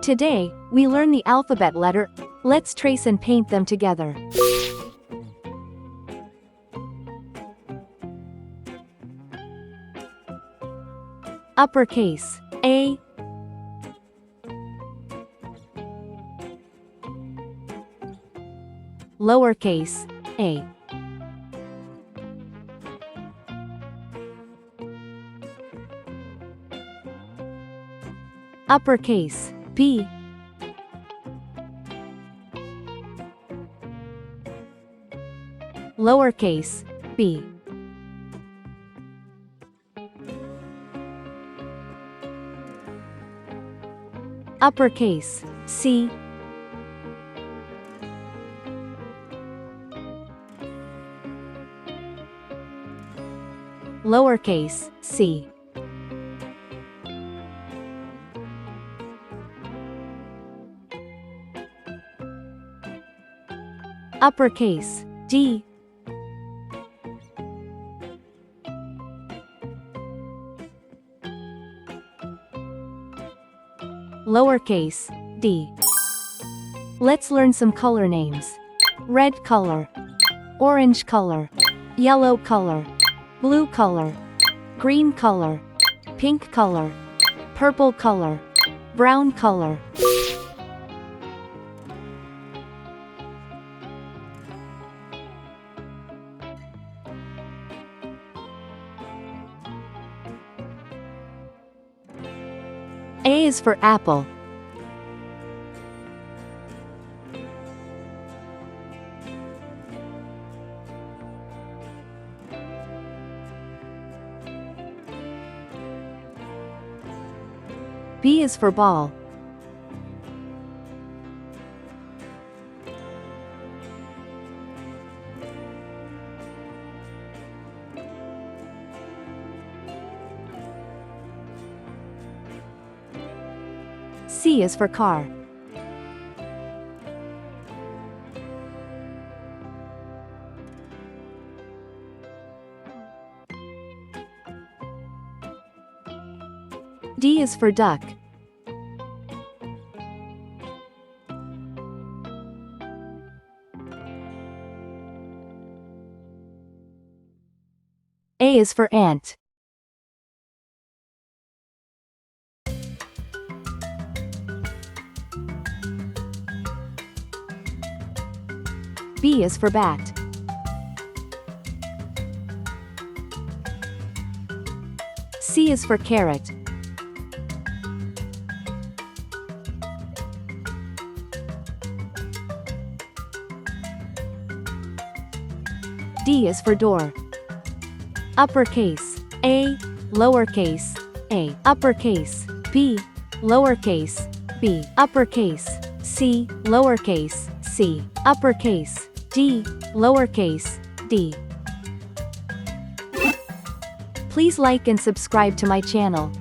Today, we learn the alphabet letter. Let's trace and paint them together. Uppercase A, lowercase a, uppercase B, lowercase b, uppercase C, lowercase c, uppercase D, lowercase d. Let's learn some color names. Red color, orange color, yellow color, blue color, green color, pink color, purple color, brown color. A is for apple. B is for ball. C is for car. D is for duck. A is for ant. B is for bat. C is for carrot. D is for door. Uppercase A, lowercase a, uppercase B, lowercase b, uppercase C, lowercase c, uppercase D, lowercase d. Please like and subscribe to my channel.